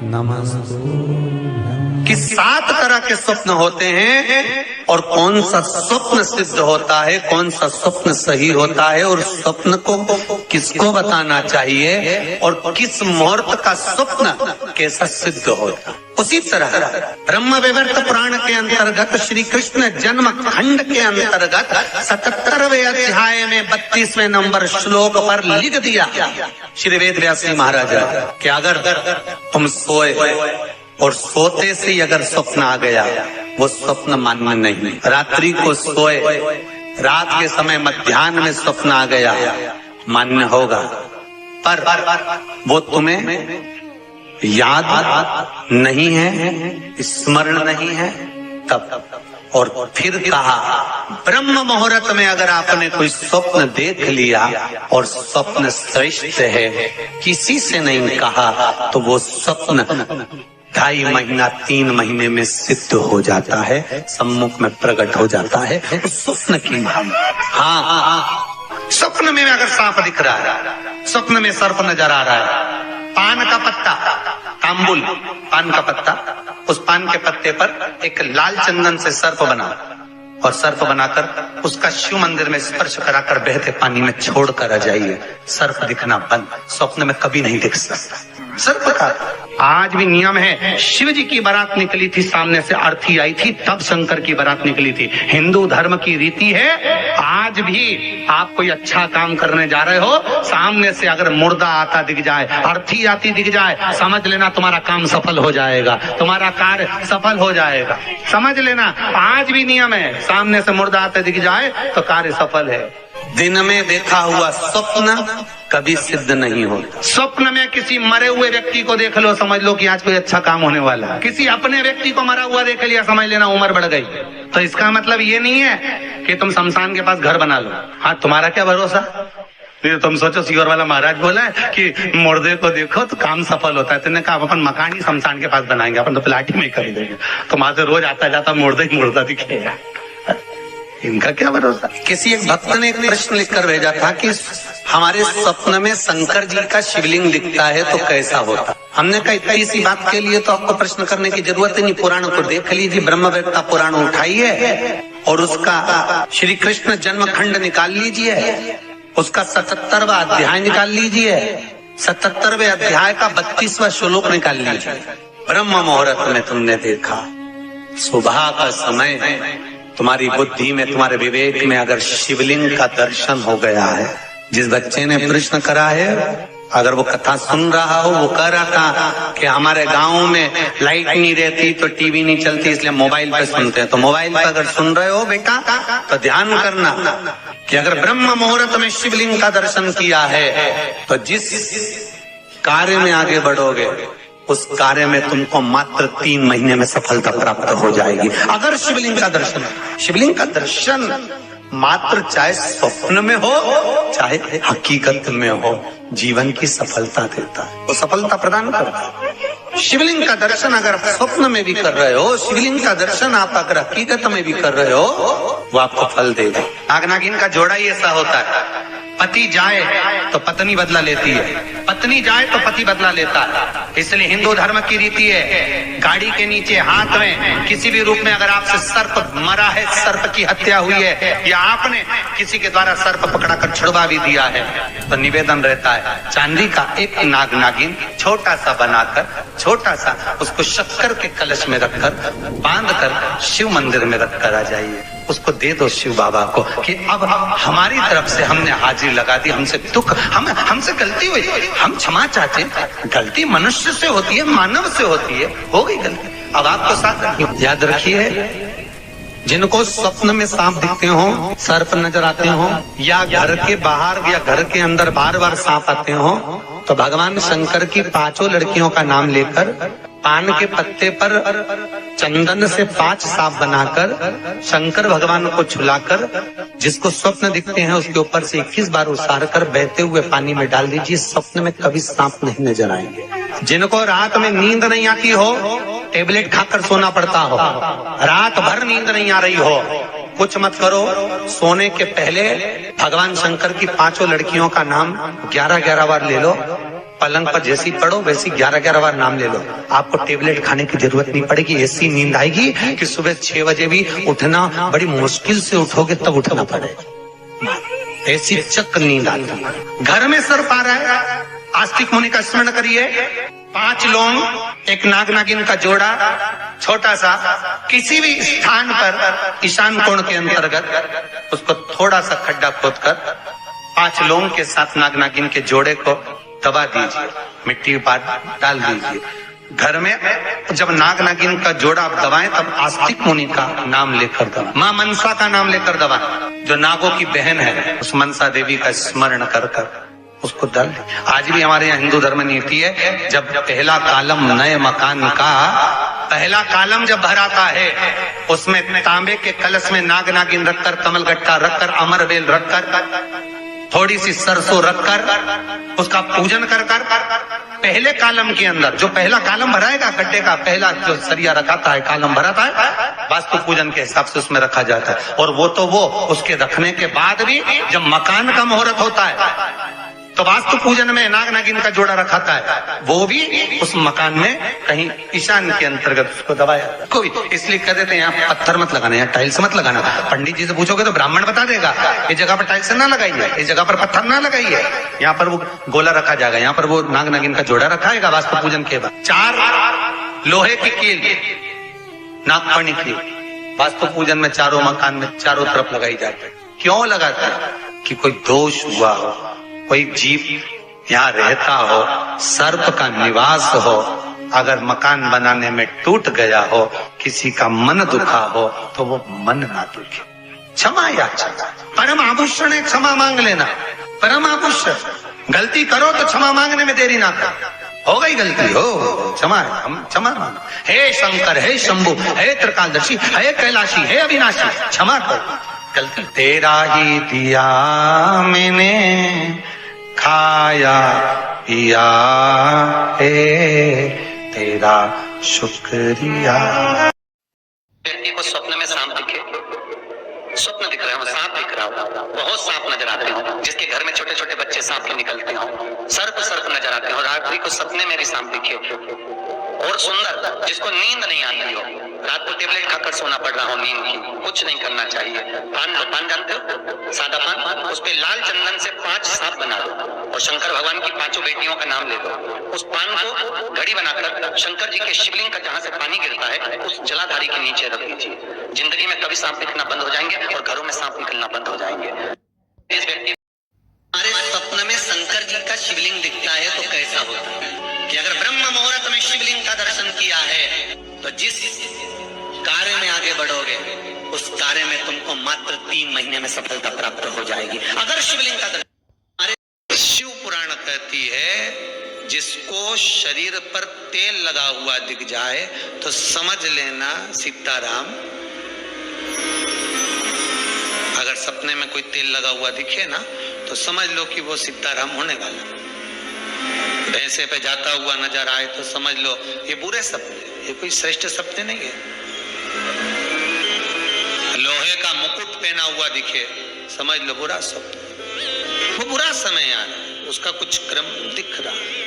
नमस्तुभ्यं। कि 7 तरह के स्वप्न होते हैं और कौन सा स्वप्न सिद्ध होता है, कौन सा स्वप्न सही होता है और स्वप्न को किसको बताना चाहिए और किस मुहूर्त का स्वप्न कैसा सिद्ध होता है। उसी तरह ब्रह्म वैवर्त पुराण के अंतर्गत श्री कृष्ण जन्म खंड के अंतर्गत 77वें अध्याय में 32वें नंबर श्लोक पर लिख दिया श्री वेद व्यास जी महाराज कि अगर तुम सोए और सोते से अगर स्वप्न आ गया वो स्वप्न मान्य नहीं। रात्रि को सोए, रात के समय मध्याह्न में स्वप्न आ गया मान्य होगा, पर वो तुम्हें याद नहीं है, स्मरण नहीं है तब। और फिर कहा ब्रह्म मुहूर्त में अगर आपने कोई स्वप्न देख लिया और स्वप्न श्रेष्ठ है, किसी से नहीं कहा, तो वो स्वप्न 2.5 महीना 3 महीने में सिद्ध हो जाता है, सम्मुख में प्रकट हो जाता है। उस स्वप्न की हाँ, स्वप्न में अगर सांप दिख रहा है, स्वप्न में सर्प नजर आ रहा है, पान का पत्ता, तांबुल पान का पत्ता, उस पान के पत्ते पर एक लाल चंदन से सर्प बना और सर्प बनाकर उसका शिव मंदिर में स्पर्श कराकर बहते पानी में छोड़कर आ जाइए, सर्प दिखना बंद। स्वप्न में कभी नहीं दिख सकता सर्प का। आज भी नियम है, शिव जी की बारात निकली थी, सामने से अर्थी आई थी, तब शंकर की बारात निकली थी। हिंदू धर्म की रीति है, आज भी आप कोई अच्छा काम करने जा रहे हो, सामने से अगर मुर्दा आता दिख जाए, अर्थी आती दिख जाए, समझ लेना तुम्हारा काम सफल हो जाएगा, तुम्हारा कार्य सफल हो जाएगा। समझ लेना, आज भी नियम है, सामने से मुर्दा आते दिख जाए तो कार्य सफल है। दिन में देखा हुआ स्वप्न कभी सिद्ध नहीं होता। स्वप्न में किसी मरे हुए व्यक्ति को देख लो, समझ लो कि आज कोई अच्छा काम होने वाला है। किसी अपने व्यक्ति को मरा हुआ देख लिया, समझ लेना उम्र बढ़ गई। तो इसका मतलब ये नहीं है कि तुम शमशान के पास घर बना लो। हाँ, तुम्हारा क्या भरोसा, तो तुम सोचो सीवर वाला महाराज बोला है कि मुर्दे को देखो तो काम सफल होता है, तुमने कहा अपन मकान ही शमशान के पास बनाएंगे, अपन तो प्लाट ही में खरीदेंगे, तो वहां से रोज आता जाता मुर्दा ही मुर्दा दिखेगा। इनका क्या भरोसा। किसी एक भक्त ने एक प्रश्न लिखकर भेजा था कि हमारे स्वप्न में शंकर जी का शिवलिंग दिखता है तो कैसा होता। हमने कहा इतनी सी बात के लिए तो आपको प्रश्न करने की जरूरत ही नहीं, पुराण को देख लीजिए, ब्रह्मवेत्ता पुराण उठाइए और उसका श्री कृष्ण जन्म खंड निकाल लीजिए, उसका 77वां अध्याय निकाल लीजिए, 77वें अध्याय का 32वां श्लोक निकाल लीजिए। ब्रह्म मुहूर्त में तुमने देखा, सुबह का समय है, तुम्हारी बुद्धि में, तुम्हारे विवेक में अगर शिवलिंग का दर्शन हो गया है। जिस बच्चे ने प्रश्न करा है, अगर वो कथा सुन रहा हो, वो कह रहा था कि हमारे गांव में लाइट नहीं रहती तो टीवी नहीं चलती, इसलिए मोबाइल पे सुनते हैं। तो मोबाइल पे अगर सुन रहे हो बेटा तो ध्यान करना कि अगर ब्रह्म मुहूर्त में शिवलिंग का दर्शन किया है तो जिस कार्य में आगे बढ़ोगे उस कार्य में तुमको मात्र 3 महीने में सफलता प्राप्त हो जाएगी। अगर शिवलिंग का दर्शन, शिवलिंग का दर्शन मात्र चाहे स्वप्न में हो चाहे हकीकत में हो, जीवन की सफलता देता है, वो सफलता प्रदान करता है। शिवलिंग का दर्शन अगर आप स्वप्न में भी कर रहे हो, शिवलिंग का दर्शन आप अगर हकीकत में भी कर रहे हो, वो आपको फल देगा। नाग नागिन का जोड़ा ही ऐसा होता है, पति जाए तो पत्नी बदला लेती है, पत्नी जाए तो पति बदला लेता है। इसलिए हिंदू धर्म की रीति है, गाड़ी के नीचे हाथ में किसी भी रूप में अगर आपसे सर्प मरा है, सर्प की हत्या हुई है, या आपने किसी के द्वारा सर्प पकड़ाकर छुड़वा भी दिया है, तो निवेदन रहता है चांदी का एक नाग नागिन छोटा सा बनाकर, छोटा सा उसको शक्कर के कलश में रखकर बांध कर शिव मंदिर में रखकर आ जाइए, उसको दे दो शिव बाबा को कि अब हमारी तरफ से हमने हाजिरी लगा दी, हमसे दुख, हमसे गलती हुई, हम क्षमा चाहते हैं। गलती मनुष्य से होती है, मानव से होती है, हो गई गलती, अब आपको साथ याद रखिए। जिनको स्वप्न में सांप दिखते हो, सर्प नजर आते हो, या घर के बाहर या घर के अंदर बार बार सांप आते हो, तो भगवान शंकर की 5 लड़कियों का नाम लेकर पान के पत्ते पर चंदन से 5 सांप बनाकर शंकर भगवान को छुलाकर, जिसको स्वप्न दिखते हैं उसके ऊपर से 21 बार उसार कर बहते हुए पानी में डाल दीजिए, स्वप्न में कभी सांप नहीं नजर आएंगे। जिनको रात में नींद नहीं आती हो, टेबलेट खाकर सोना पड़ता हो, रात भर नींद नहीं आ रही हो, कुछ मत करो, सोने के पहले भगवान शंकर की 5 लड़कियों का नाम 11-11 बार ले लो पलंग पर जैसी पड़ो वैसी 11-11 बार नाम ले लो, आपको टेबलेट खाने की जरूरत नहीं पड़ेगी। ऐसी नींद आएगी कि सुबह 6 बजे भी उठना बड़ी मुश्किल से उठोगे तब उठना पड़ेगा, ऐसी चक नींद आती है। घर में सर्प आ रहा है, आस्तिक मुनि का स्मरण करिए। 5 लौंग, एक नाग नागिन का जोड़ा, छोटा सा, किसी भी स्थान पर ईशान कोण के अंतर्गत उसको थोड़ा सा खड्डा खोदकर 5 लौंग के साथ नाग नागिन के जोड़े को दबा दीजिए, मिट्टी पर डाल दीजिए। घर में जब नाग नागिन का जोड़ा आप दबाएं तब आस्तिक मुनि का नाम लेकर दबाएं, मां मनसा का नाम लेकर दबाएं, जो नागों की बहन है, उस मनसा देवी का स्मरण कर कर उसको डाल दें। आज भी हमारे यहाँ हिंदू धर्म नीति है, जब पहला कालम नए मकान का पहला कालम जब भराता है, उसमें तांबे के कलश में नाग नागिन रखकर, कमल गट्टा रखकर, अमर बेल रखकर, थोड़ी सी सरसों रखकर उसका पूजन कर कर पहले कालम के अंदर जो पहला कालम भराएगा, गड्ढे का पहला जो सरिया रखाता है, कालम भराता है, वास्तु पूजन के हिसाब से उसमें रखा जाता है। और वो तो वो उसके रखने के बाद भी जब मकान का मुहूर्त होता है तो वास्तु पूजन में नाग नागिन का जोड़ा रखाता है, वो भी उस मकान में कहीं ईशान के अंतर्गत उसको दबाया कोई। इसलिए कह देते हैं यहाँ पत्थर मत लगाना, यहाँ टाइल्स मत लगाना। पंडित जी से पूछोगे तो ब्राह्मण बता देगा, इस जगह पर टाइल्स ना लगाइए, इस जगह पर पत्थर ना लगाइए, यहाँ पर वो गोला रखा जाएगा, यहाँ पर वो नाग नागिन का जोड़ा रखाएगा वास्तु पूजन के बाद। 4 लोहे की कील नागफणी की वास्तु पूजन में चारों मकान में चारों तरफ लगाई जाती है। क्यों लगाते हैं? कि कोई दोष हुआ हो, कोई जीव यहाँ रहता हो, सर्प का निवास हो, अगर मकान बनाने में टूट गया हो, किसी का मन दुखा हो तो वो मन ना दुखे। क्षमा याचना परम आभूषण है, क्षमा मांग लेना परम आभूषण। गलती करो तो क्षमा मांगने में देरी ना कर, हो गई गलती हो क्षमा, हम क्षमा मांगो। हे शंकर, हे शंभु, हे त्रिकालदर्शी, हे कैलाशी, हे अविनाशी, क्षमा करो गलती। तेरा ही दिया मैंने खाया पिया है, तेरा शुक्रिया। व्यक्ति को स्वप्न में सांप दिखे, स्वप्न दिख रहे हो, सांप दिख रहा हो, बहुत सांप नजर आते हो, जिसके घर में छोटे छोटे बच्चे सांप के निकलते हो, सर्प नजर आते हो, रात्रि को सपने में भी सांप दिखे और सुंदर, जिसको नींद नहीं आती हो, रात को टेबलेट खाकर सोना पड़ रहा हो नींद की, कुछ नहीं करना चाहिए। पान जानते हो, सादा पान, उस पे लाल चंदन से 5 सांप बना दो और शंकर भगवान की 5 बेटियों का नाम ले दो। उस पान को घड़ी बनाकर शंकर जी के शिवलिंग का जहां से पानी गिरता है उस जलाधारी के नीचे रख दीजिए। जिंदगी में कभी सांप दिखना बंद हो जाएंगे और घरों में सांप निकलना बंद हो जाएंगे। इस व्यक्ति हमारे स्वप्न में शंकर जी का शिवलिंग दिखता है तो कैसा होता है कि अगर ब्रह्म मुहूर्त में शिवलिंग का दर्शन किया है तो जिस कार्य में आगे बढ़ोगे उस कार्य में तुमको मात्र 3 महीने में सफलता प्राप्त हो जाएगी। अगर शिवलिंग का दर्शन, हमारे शिव पुराण कहती है जिसको शरीर पर तेल लगा हुआ दिख जाए तो समझ लेना सीताराम। अगर सपने में कोई तेल लगा हुआ दिखे ना तो समझ लो कि वो सीताराम होने वाला। भैंसे पे जाता हुआ नजर आए तो समझ लो ये बुरे सपने, ये कोई श्रेष्ठ सपने नहीं है। लोहे का मुकुट पहना हुआ दिखे समझ लो बुरा सपना, वो बुरा समय आ रहा है, उसका कुछ क्रम दिख रहा है।